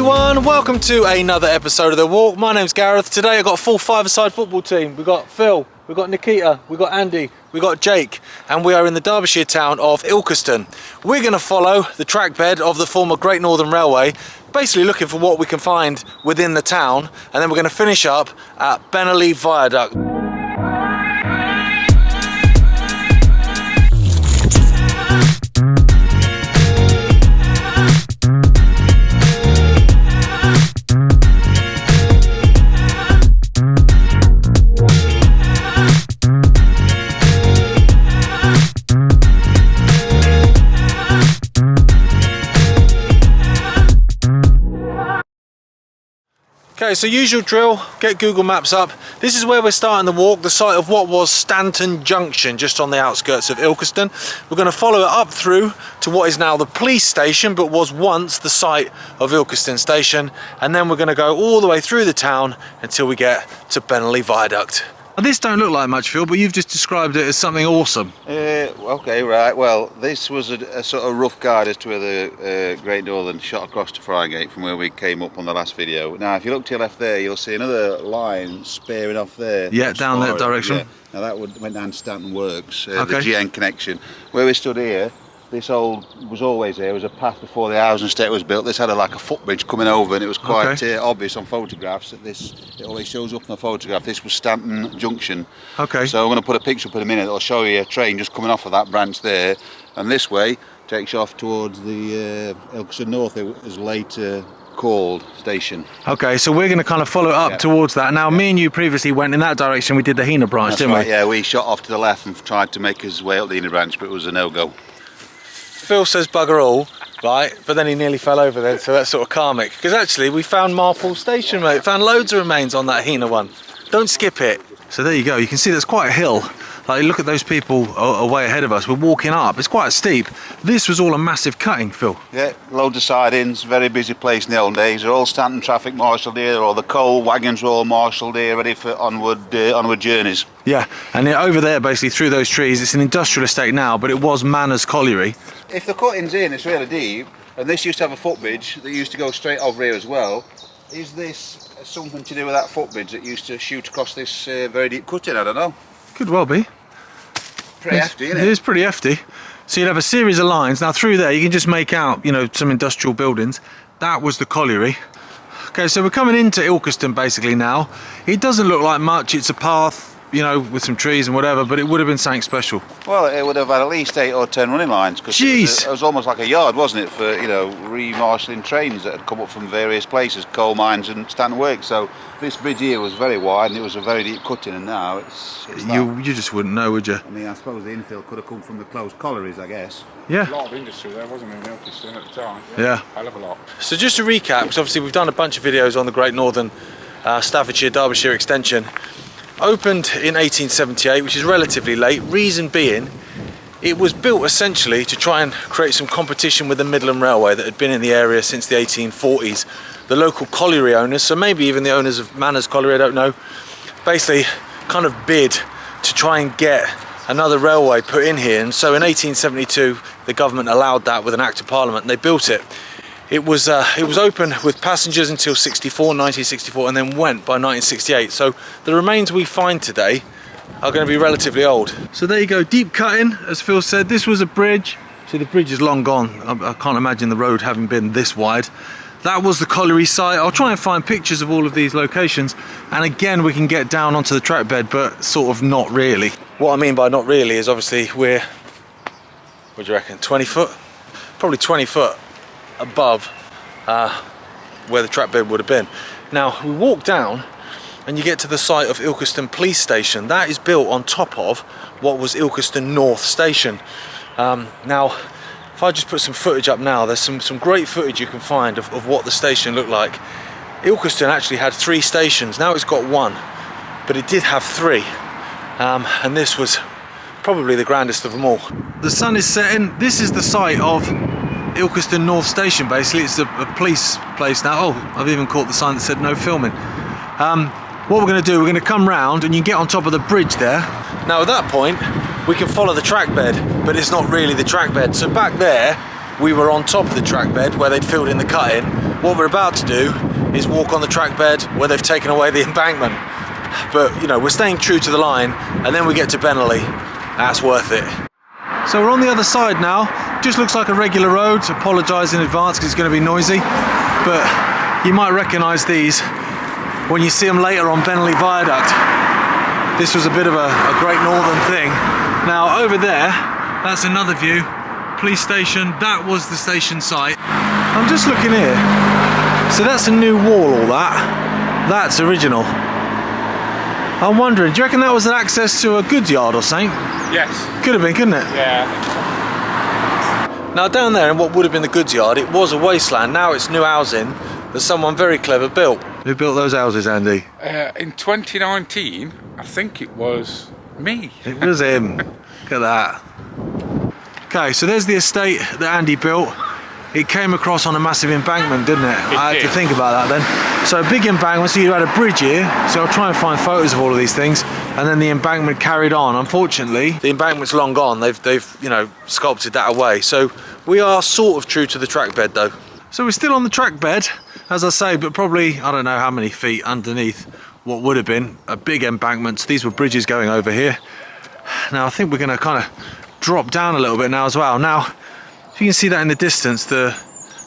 everyone, welcome to another episode of The Walk. My name's Gareth. Today I've got a full five-a-side football team. We've got Phil, we've got Nikita, we've got Andy, we've got Jake, and we are in the Derbyshire town of Ilkeston. We're going to follow the track bed of the former Great Northern Railway, basically looking for what we can find within the town, and then we're going to finish up at Bennerley Viaduct. Okay, so usual drill, get Google Maps up. This is where we're starting the walk, the site of what was Stanton Junction, just on the outskirts of Ilkeston. We're going to follow it up through to what is now the police station, but was once the site of Ilkeston Station. And then we're going to go all the way through the town until we get to Bennerley Viaduct. Now, this don't look like much, Phil, but you've just described it as something awesome. Okay, right. Well, this was a sort of rough guide as to where the Great Northern shot across to Friargate from where we came up on the last video. Now, if you look to your left there, you'll see another line spearing off there. Yeah, down that direction. Yeah. Now, that went down to Stanton Works, the GN connection. Where we stood here, this was always there. It was a path before the housing estate was built. This had like a footbridge coming over, and it was quite obvious on photographs that it always shows up on the photograph. This was Stanton Junction. Okay. So I'm going to put a picture up in a minute that'll show you a train just coming off of that branch there, and this way takes you off towards the Ilkeston North. It was later called station. Okay, so we're going to kind of follow up towards that. Now, me and you previously went in that direction. We did the Hena branch, didn't we? Yeah, we shot off to the left and tried to make his way up the Hena branch, but it was a no-go. Phil says bugger all, right, but then he nearly fell over there, so that's sort of karmic. Because actually, we found Marple Station, mate. Found loads of remains on that Hena one. Don't skip it. So there you go. You can see there's quite a hill. Like, look at those people way ahead of us. We're walking up. It's quite steep. This was all a massive cutting, Phil. Yeah, loads of sidings. Very busy place in the old days. They're all Stanton traffic marshalled here, or the coal wagons were all marshalled here, ready for onward journeys. Yeah, and over there, basically through those trees, it's an industrial estate now, but it was Manners Colliery. If the cutting's in, it's really deep, and this used to have a footbridge that used to go straight over here as well. Is this something to do with that footbridge that used to shoot across this very deep cutting? I don't know. Could well be. Pretty hefty, isn't it? It is pretty hefty. So you'd have a series of lines. Now through there you can just make out, some industrial buildings. That was the colliery. Okay, so we're coming into Ilkeston basically now. It doesn't look like much. It's a path, with some trees and whatever, but it would have been something special. Well, it would have had at least 8 or 10 running lines, because it was almost like a yard, wasn't it, for remarshalling trains that had come up from various places, coal mines and Stanton Works. So this bridge here was very wide and it was a very deep cutting, and now it's you just wouldn't know, would you? I mean, I suppose the infill could have come from the closed collieries, I guess. Yeah. A lot of industry there, wasn't there, in Ilkeston at the time? Yeah. Hell of a lot. So just to recap, because obviously we've done a bunch of videos on the Great Northern Staffordshire Derbyshire Extension. Opened in 1878, which is relatively late. Reason being, it was built essentially to try and create some competition with the Midland Railway that had been in the area since the 1840s. The local colliery owners, so maybe even the owners of Manners Colliery, I don't know, basically kind of bid to try and get another railway put in here. And so in 1872, the government allowed that with an Act of Parliament, and they built it. It was open with passengers until 1964, and then went by 1968. So the remains we find today are going to be relatively old. So there you go, deep cutting, as Phil said. This was a bridge. So the bridge is long gone. I can't imagine the road having been this wide. That was the colliery site. I'll try and find pictures of all of these locations. And again, we can get down onto the track bed, but sort of not really. What I mean by not really is obviously we're, what do you reckon, 20 foot? Probably 20 foot above where the track bed would have been. Now we walk down and you get to the site of Ilkeston Police Station. That is built on top of what was Ilkeston North Station. Now if I just put some footage up now, there's some great footage you can find of what the station looked like. Ilkeston actually had 3 stations. Now it's got 1, but it did have 3, and this was probably the grandest of them all. The sun is setting. This is the site of Ilkeston North Station. Basically it's a police place now. Oh, I've even caught the sign that said no filming. What we're going to do, we're going to come round and you can get on top of the bridge there. Now at that point we can follow the track bed, but it's not really the track bed. So back there we were on top of the track bed where they'd filled in the cutting, What we're about to do is walk on the track bed where they've taken away the embankment. But, you know, we're staying true to the line, and then we get to Bennerley. That's worth it. So we're on the other side now. Just looks like a regular road. Apologise in advance because it's going to be noisy. But you might recognise these when you see them later on Bennerley Viaduct. This was a bit of a Great Northern thing. Now over there, that's another view. Police station, that was the station site. I'm just looking here. So that's a new wall, all that. That's original. I'm wondering, do you reckon that was an access to a goods yard or something? Yes. Could have been, couldn't it? Yeah. Now down there in what would have been the goods yard, it was a wasteland. Now it's new housing that someone very clever built. Who built those houses, Andy? In 2019, I think it was me. It was him. Look at that. Okay, so there's the estate that Andy built. It came across on a massive embankment, didn't it? I had to think about that then. So a big embankment, so you had a bridge here. So I'll try and find photos of all of these things. And then the embankment carried on. Unfortunately, the embankment's long gone. They've you know, sculpted that away. So we are sort of true to the track bed though. So we're still on the track bed, as I say, but probably, I don't know how many feet underneath what would have been a big embankment. So these were bridges going over here. Now I think we're gonna kind of drop down a little bit now as well. Now, if you can see that in the distance, the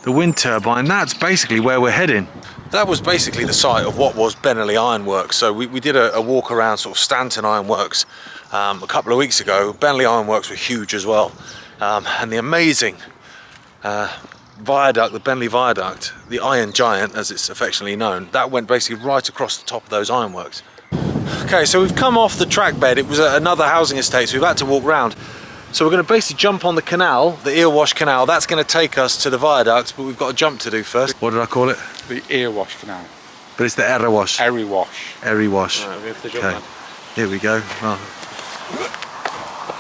wind turbine, that's basically where we're heading. That was basically the site of what was Bennerley Ironworks. So we did a walk around sort of Stanton Ironworks a couple of weeks ago. Bennerley Ironworks were huge as well. And the amazing viaduct, the Bennerley Viaduct, the Iron Giant as it's affectionately known, that went basically right across the top of those ironworks. Okay, so we've come off the track bed. It was another housing estate, so we've had to walk round. So we're going to basically jump on the canal, the Erewash canal. That's going to take us to the viaduct, but we've got a jump to do first. What did I call it? The Erewash canal. But it's the Erewash. Erewash. Erewash. Right, we have to jump okay. Here we go.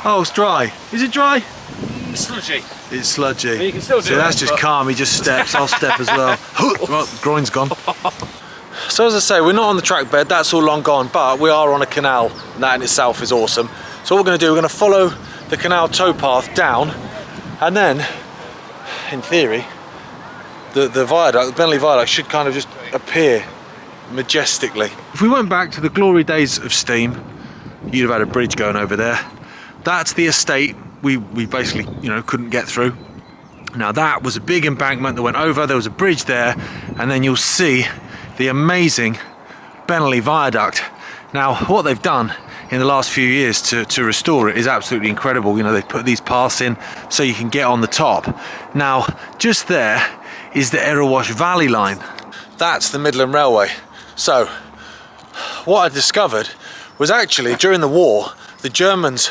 Oh, it's dry. Is it dry? Sludgy. It's sludgy. But you can still do so that's it, just but... calm. He just steps. I'll step as well. Well, groin's gone. So as I say, we're not on the track bed. That's all long gone. But we are on a canal, and that in itself is awesome. So what we're going to do, we're going to follow the canal towpath down, and then, in theory, the viaduct, the Bennerley Viaduct, should kind of just appear majestically. If we went back to the glory days of steam, you'd have had a bridge going over there. That's the estate we basically, you know, couldn't get through. Now that was a big embankment that went over, there was a bridge there, and then you'll see the amazing Bennerley Viaduct. Now what they've done in the last few years to restore it is absolutely incredible. You know, they've put these paths in so you can get on the top. Now just there is the Erewash Valley line. That's the Midland Railway. So what I discovered was actually during the war the Germans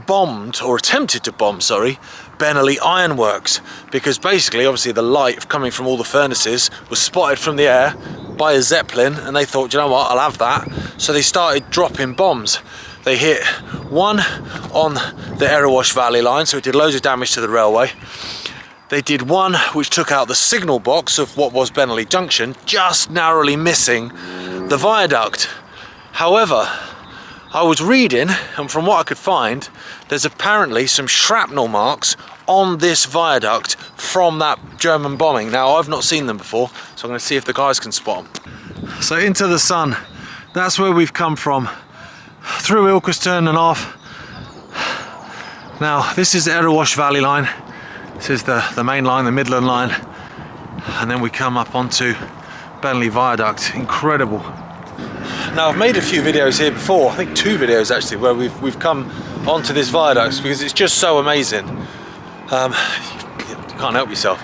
bombed, or attempted to bomb, sorry, Bennerley Ironworks, because basically obviously the light coming from all the furnaces was spotted from the air by a Zeppelin, and they thought, you know what, I'll have that. So they started dropping bombs. They hit one on the Erewash Valley line, so it did loads of damage to the railway. They did one which took out the signal box of what was Bennerley Junction, just narrowly missing the viaduct. However, I was reading, and from what I could find, there's apparently some shrapnel marks on this viaduct from that German bombing. Now, I've not seen them before, so I'm going to see if the guys can spot them. So into the sun, that's where we've come from, through Ilkeston and off. Now, this is the Erewash Valley line. This is the main line, the Midland line. And then we come up onto Bennerley Viaduct. Incredible. Now I've made a few videos here before, I think 2 videos actually, where we've come onto this viaduct because it's just so amazing. You can't help yourself.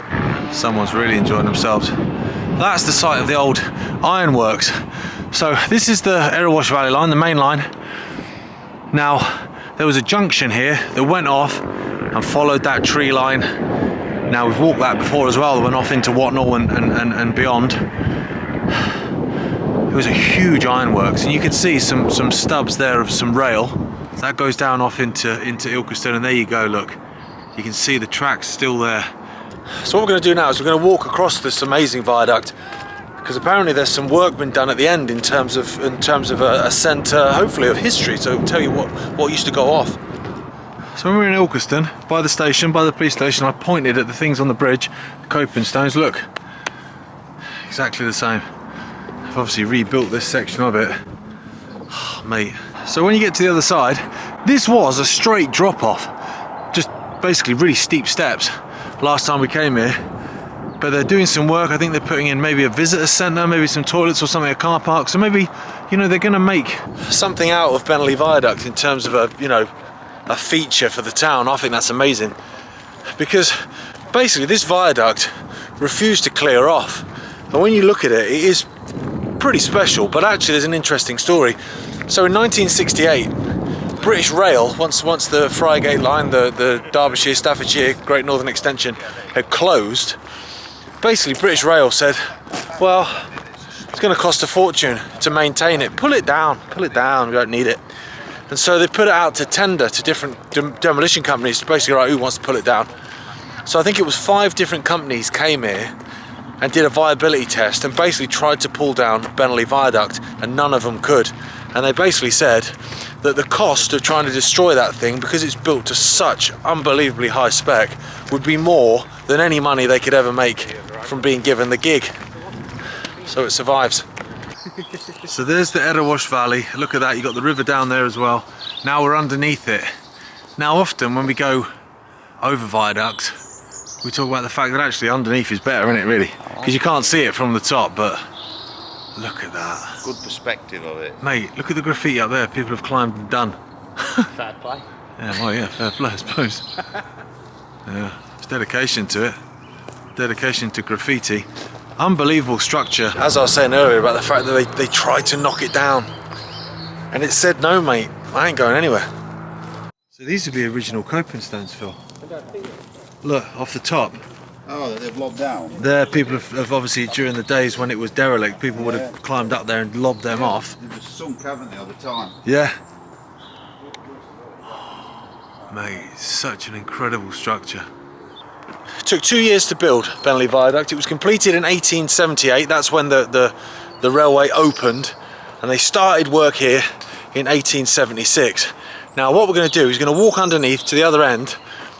Someone's really enjoying themselves. That's the site of the old ironworks. So this is the Erewash Valley line, the main line. Now there was a junction here that went off and followed that tree line. Now we've walked that before as well, that went off into Watnall and beyond. It was a huge ironworks, and you can see some stubs there of some rail. That goes down off into Ilkeston, and there you go, look. You can see the tracks still there. So what we're going to do now is we're going to walk across this amazing viaduct, because apparently there's some work been done at the end in terms of a centre, hopefully, of history. So it'll tell you what used to go off. So when we were in Ilkeston, by the station, by the police station, I pointed at the things on the bridge, the coping stones. Look, exactly the same. I've obviously rebuilt this section of it. Oh, mate. So when you get to the other side, this was a straight drop off. Just basically really steep steps last time we came here. But they're doing some work. I think they're putting in maybe a visitor centre, maybe some toilets or something, a car park. So maybe, you know, they're going to make something out of Bennerley Viaduct in terms of a, you know, a feature for the town. I think that's amazing. Because basically this viaduct refused to clear off. And when you look at it, it is pretty special. But actually there's an interesting story. So in 1968, British Rail, once the Friargate line, the Derbyshire, Staffordshire, Great Northern Extension had closed, basically British Rail said, well, it's going to cost a fortune to maintain it. Pull it down, we don't need it. And so they put it out to tender to different demolition companies to basically, right, who wants to pull it down. So I think it was 5 different companies came here and did a viability test and basically tried to pull down Bennerley Viaduct, and none of them could. And they basically said that the cost of trying to destroy that thing, because it's built to such unbelievably high spec, would be more than any money they could ever make from being given the gig. So it survives. So there's the Erewash Valley. Look at that, you've got the river down there as well. Now we're underneath it. Now often when we go over viaduct, we talk about the fact that actually underneath is better, isn't it, really? Because you can't see it from the top, but look at that. Good perspective of it. Mate, look at the graffiti up there. People have climbed and done. Fair play. Yeah, well, yeah, fair play, I suppose. Yeah, it's dedication to it. Dedication to graffiti. Unbelievable structure. As I was saying earlier about the fact that they tried to knock it down. And it said, no, mate, I ain't going anywhere. So these would be original coping stones, Phil. Look, off the top. Oh, they've lobbed down? There, people have obviously, during the days when it was derelict, people would have climbed up there and lobbed them off. They were sunk, haven't they, all the time? Yeah. Mate, such an incredible structure. It took 2 years to build Bennerley Viaduct. It was completed in 1878. That's when the railway opened, and they started work here in 1876. Now what we're going to do is going to walk underneath to the other end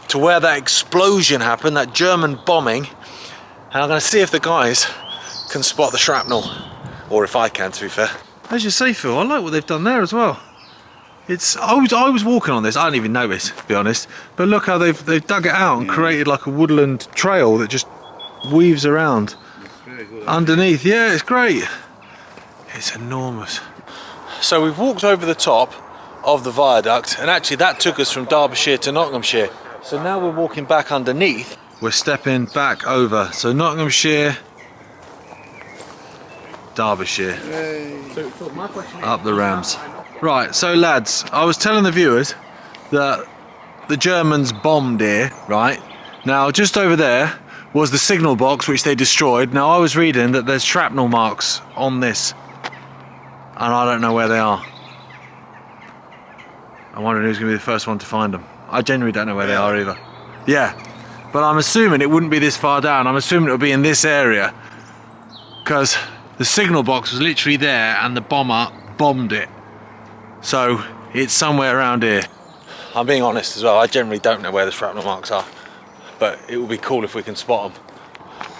to where that explosion happened, that German bombing, and I'm going to see if the guys can spot the shrapnel, or if I can, to be fair. As you say, Phil, I like what they've done there as well. I was walking on this, I didn't even notice, to be honest, but look how they've dug it out and created like a woodland trail that just weaves around underneath. Yeah, it's great. It's enormous. So we've walked over the top of the viaduct, and actually that took us from Derbyshire to Nottinghamshire. So now we're walking back underneath. We're stepping back over. So Nottinghamshire, Derbyshire, up the Rams. Right, so lads, I was telling the viewers that the Germans bombed here, right? Now just over there was the signal box which they destroyed. Now I was reading that there's shrapnel marks on this, and I don't know where they are. I'm wondering who's going to be the first one to find them. I genuinely don't know where they are either. Yeah, but I'm assuming it wouldn't be this far down. I'm assuming it would be in this area, because the signal box was literally there and the bomber bombed it. So it's somewhere around here. I'm being honest as well, I generally don't know where the shrapnel marks are, but it would be cool if we can spot them.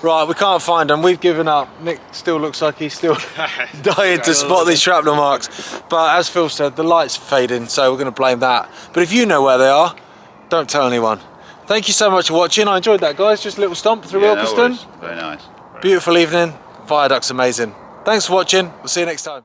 Right, we can't find them, we've given up. Nick still looks like he's still dying to spot these shrapnel marks. But as Phil said, the light's fading, so we're going to blame that. But if you know where they are, don't tell anyone. Thank you so much for watching. I enjoyed that, guys. Just a little stomp through Ilkeston. No, very nice. Beautiful evening. Viaduct's amazing. Thanks for watching. We'll see you next time.